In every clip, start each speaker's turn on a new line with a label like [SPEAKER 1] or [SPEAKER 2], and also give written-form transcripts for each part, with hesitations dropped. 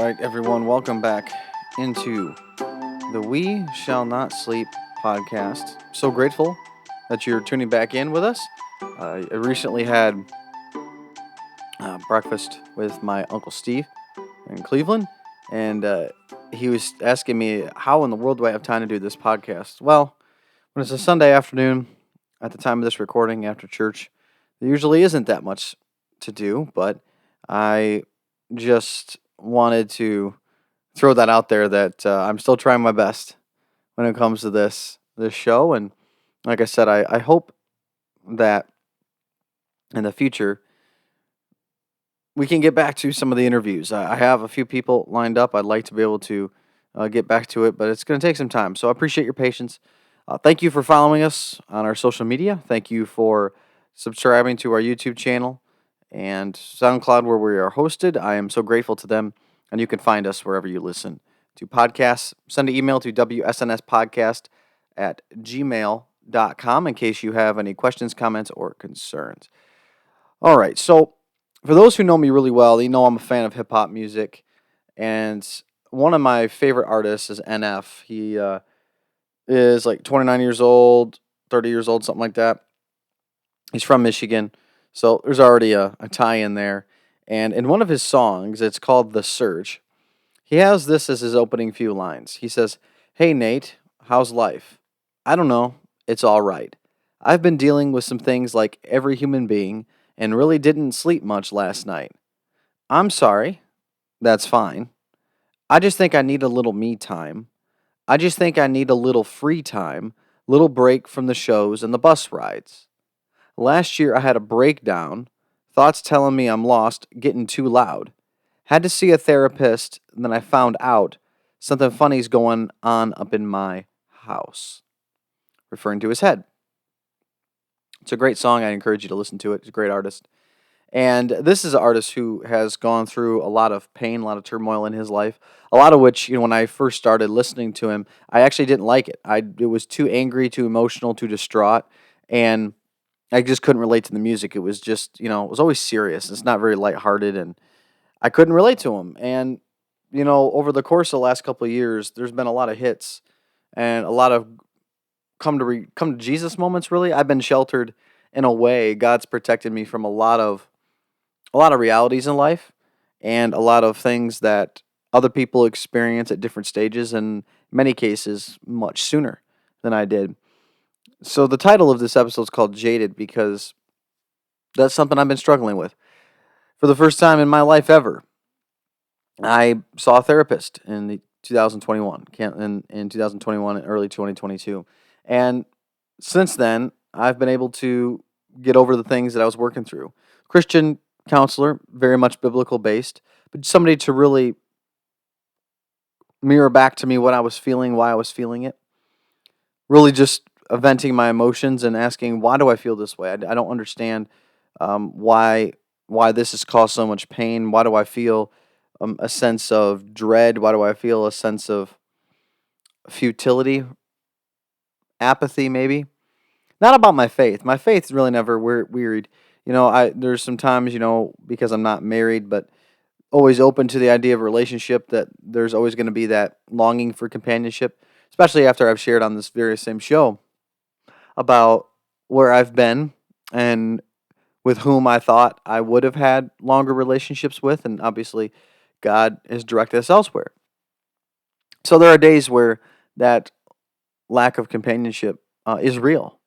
[SPEAKER 1] right, everyone, welcome back into the We Shall Not Sleep podcast. So grateful that you're tuning back in with us. I recently had breakfast with my Uncle Steve in Cleveland, and he was asking me, how in the world do I have time to do this podcast? Well, when it's a Sunday afternoon, at the time of this recording after church, there usually isn't that much to do, but I just wanted to throw that out there that I'm still trying my best when it comes to this show. And like I said, I hope that in the future we can get back to some of the interviews. I have a few people lined up. I'd like to be able to get back to it, but it's going to take some time. So I appreciate your patience. Thank you for following us on our social media. Thank you for subscribing to our YouTube channel and SoundCloud, where we are hosted. I am so grateful to them, and you can find us wherever you listen to podcasts. Send an email to wsnspodcast@gmail.com in case you have any questions, comments, or concerns. All right, so for those who know me really well, they know I'm a fan of hip-hop music, and one of my favorite artists is NF. He is like 29 years old, 30 years old, something like that. He's from Michigan, so there's already a tie-in there. And in one of his songs, it's called The Surge, he has this as his opening few lines. He says, "Hey, Nate, how's life? I don't know. It's all right. I've been dealing with some things like every human being and really didn't sleep much last night. I'm sorry. That's fine. I just think I need a little me time. I just think I need a little free time, little break from the shows and the bus rides. Last year I had a breakdown, thoughts telling me I'm lost, getting too loud. Had to see a therapist, and then I found out something funny's going on up in my house," referring to his head. It's a great song. I encourage you to listen to it. He's a great artist. And this is an artist who has gone through a lot of pain, a lot of turmoil in his life. A lot of which, when I first started listening to him, I actually didn't like it. It was too angry, too emotional, too distraught, and I just couldn't relate to the music. It was just, it was always serious. It's not very lighthearted, and I couldn't relate to him. And over the course of the last couple of years, there's been a lot of hits and a lot of come to Jesus moments. Really, I've been sheltered in a way. God's protected me from a lot of realities in life and a lot of things that other people experience at different stages, and in many cases much sooner than I did. So the title of this episode is called Jaded because that's something I've been struggling with. For the first time in my life ever, I saw a therapist in the 2021, in 2021 and early 2022. And since then, I've been able to get over the things that I was working through. Christian counselor, very much biblical based, but somebody to really mirror back to me what I was feeling, why I was feeling it. Really just venting my emotions and asking, why do I feel this way? I don't understand why this has caused so much pain. Why do I feel a sense of dread? Why do I feel a sense of futility, apathy, maybe? Not about my faith. My faith's really never wearied. There's some times, because I'm not married, but always open to the idea of a relationship, that there's always going to be that longing for companionship, especially after I've shared on this very same show about where I've been and with whom I thought I would have had longer relationships with, and obviously God has directed us elsewhere. So there are days where that lack of companionship is real.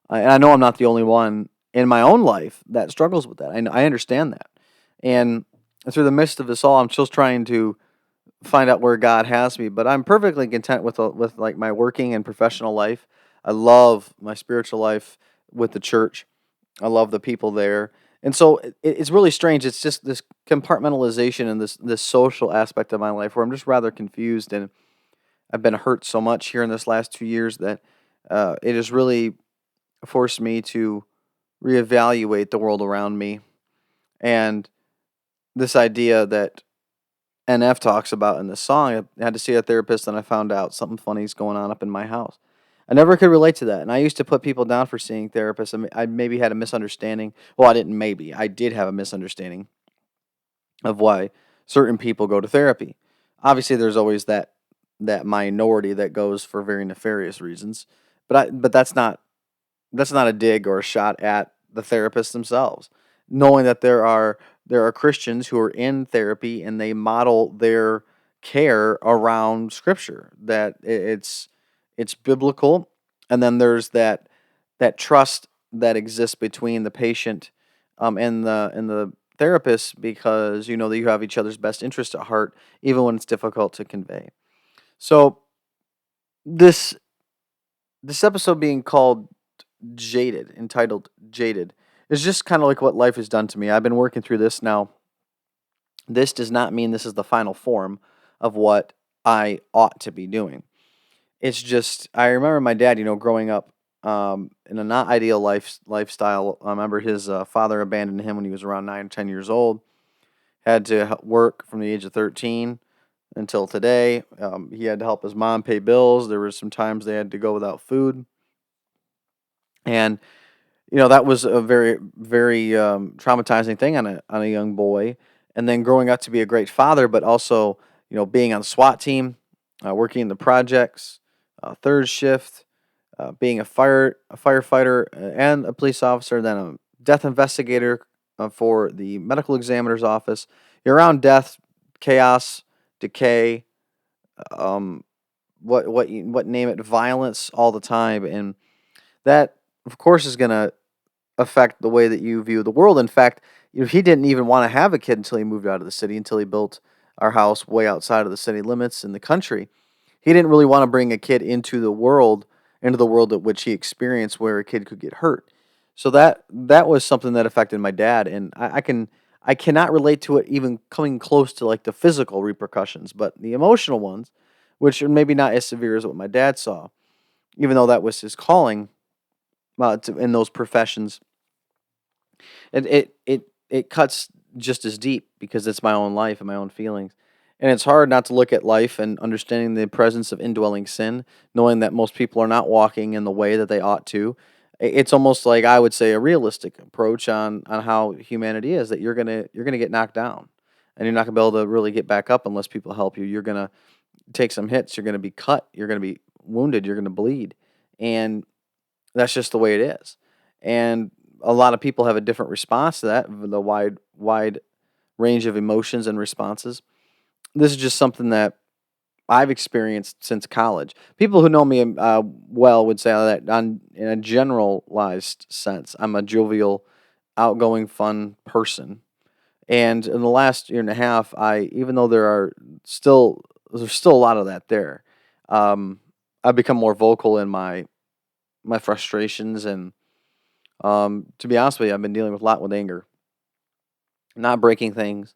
[SPEAKER 1] And I know I'm not the only one in my own life that struggles with that. I understand that. And through the midst of this all, I'm still trying to find out where God has me, but I'm perfectly content with like my working and professional life. I love my spiritual life with the church. I love the people there. And so it's really strange. It's just this compartmentalization and this social aspect of my life where I'm just rather confused, and I've been hurt so much here in this last 2 years that it has really forced me to reevaluate the world around me. And this idea that NF talks about in the song, I had to see a therapist and I found out something funny's going on up in my house. I never could relate to that. And I used to put people down for seeing therapists. I maybe had a misunderstanding. Well, I didn't maybe. I did have a misunderstanding of why certain people go to therapy. Obviously, there's always that minority that goes for very nefarious reasons, but that's not a dig or a shot at the therapists themselves. Knowing that there are Christians who are in therapy and they model their care around Scripture, that it's biblical, and then there's that trust that exists between the patient and the therapist, because you know that you have each other's best interest at heart, even when it's difficult to convey. So this this episode being called Jaded, entitled Jaded, is just kind of like what life has done to me. I've been working through this now. This does not mean this is the final form of what I ought to be doing. It's just, I remember my dad, growing up in a not ideal lifestyle. I remember his father abandoned him when he was around 9 or 10 years old. Had to work from the age of 13 until today. He had to help his mom pay bills. There were some times they had to go without food. And that was a very, very traumatizing thing on a young boy. And then growing up to be a great father, but also being on the SWAT team, working in the projects, third shift, being a firefighter and a police officer, then a death investigator for the medical examiner's office. You're around death, chaos, decay, um, what name it, violence all the time, and that of course is gonna affect the way that you view the world. In fact, he didn't even want to have a kid until he moved out of the city, until he built our house way outside of the city limits in the country. He didn't really want to bring a kid into the world at which he experienced, where a kid could get hurt. So that was something that affected my dad, and I cannot relate to it even coming close to like the physical repercussions, but the emotional ones, which are maybe not as severe as what my dad saw, even though that was his calling in those professions. It cuts just as deep because it's my own life and my own feelings. And it's hard not to look at life and understanding the presence of indwelling sin, knowing that most people are not walking in the way that they ought to. It's almost like, I would say, a realistic approach on how humanity is, that you're gonna get knocked down, and you're not gonna be able to really get back up unless people help you. You're gonna take some hits, you're gonna be cut, you're gonna be wounded, you're gonna bleed. And that's just the way it is. And a lot of people have a different response to that, the wide range of emotions and responses. This is just something that I've experienced since college. People who know me well would say that, in a generalized sense, I'm a jovial, outgoing, fun person. And in the last year and a half, even though there's still a lot of that there, um, I've become more vocal in my frustrations. And to be honest with you, I've been dealing with a lot with anger, not breaking things,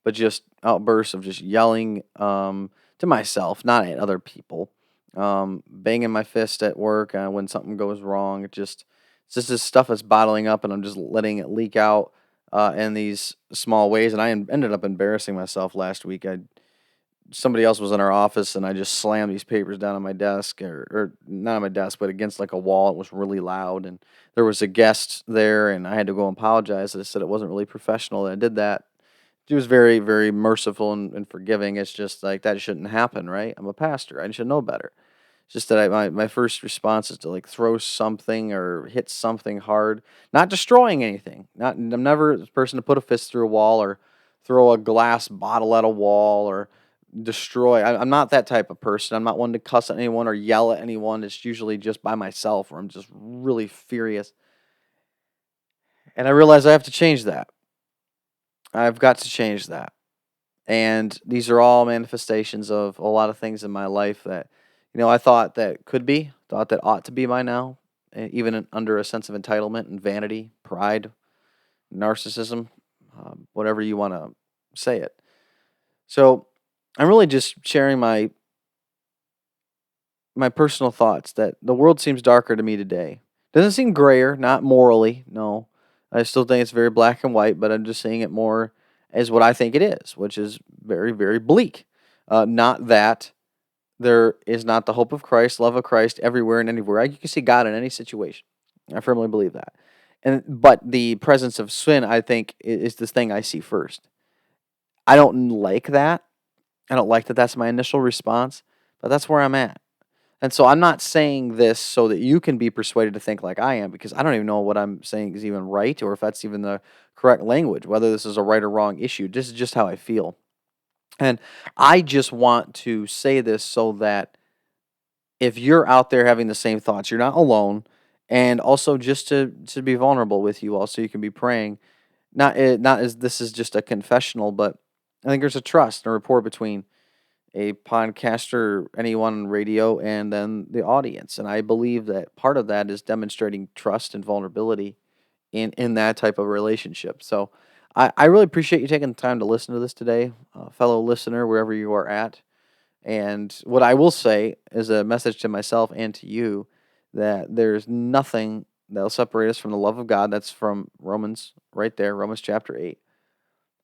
[SPEAKER 1] but just outbursts of just yelling to myself, not at other people. Banging my fist at work when something goes wrong. It's just this stuff that's bottling up, and I'm just letting it leak out in these small ways. And ended up embarrassing myself last week. Somebody else was in our office, and I just slammed these papers down on my desk, or not on my desk, but against like a wall. It was really loud, and there was a guest there, and I had to go and apologize. I said it wasn't really professional that I did that. He was very, very merciful and forgiving. It's just like, that shouldn't happen, right? I'm a pastor. I should know better. It's just that my first response is to like throw something or hit something hard, not destroying anything. I'm never the person to put a fist through a wall or throw a glass bottle at a wall or destroy. I'm not that type of person. I'm not one to cuss at anyone or yell at anyone. It's usually just by myself, or I'm just really furious. And I realize I have to change that. I've got to change that. And these are all manifestations of a lot of things in my life that, I thought that could be, thought that ought to be by now, even under a sense of entitlement and vanity, pride, narcissism, whatever you want to say it. So I'm really just sharing my personal thoughts that the world seems darker to me today. Doesn't seem grayer, not morally, no. I still think it's very black and white, but I'm just seeing it more as what I think it is, which is very, very bleak. Not that there is not the hope of Christ, love of Christ everywhere and anywhere. You can see God in any situation. I firmly believe that. But the presence of sin, I think, is this thing I see first. I don't like that. I don't like that that's my initial response, but that's where I'm at. And so I'm not saying this so that you can be persuaded to think like I am, because I don't even know what I'm saying is even right or if that's even the correct language, whether this is a right or wrong issue. This is just how I feel. And I just want to say this so that if you're out there having the same thoughts, you're not alone. And also just to be vulnerable with you all so you can be praying. Not as this is just a confessional, but I think there's a trust and a rapport between a podcaster, anyone on radio, and then the audience. And I believe that part of that is demonstrating trust and vulnerability in that type of relationship. So I really appreciate you taking the time to listen to this today, fellow listener, wherever you are at. And what I will say is a message to myself and to you that there's nothing that'll separate us from the love of God. That's from Romans, right there, Romans chapter 8.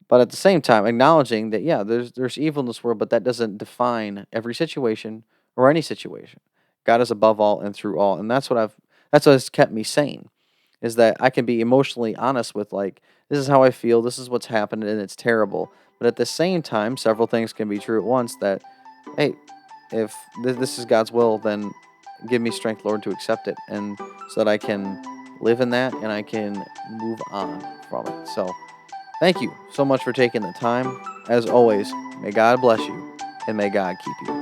[SPEAKER 1] But at the same time, acknowledging that, yeah, there's evil in this world, but that doesn't define every situation or any situation. God is above all and through all, and that's what has kept me sane. Is that I can be emotionally honest with, like, this is how I feel, this is what's happened, and it's terrible. But at the same time, several things can be true at once. That, hey, if this is God's will, then give me strength, Lord, to accept it, and so that I can live in that and I can move on from it. So. Thank you so much for taking the time. As always, may God bless you and may God keep you.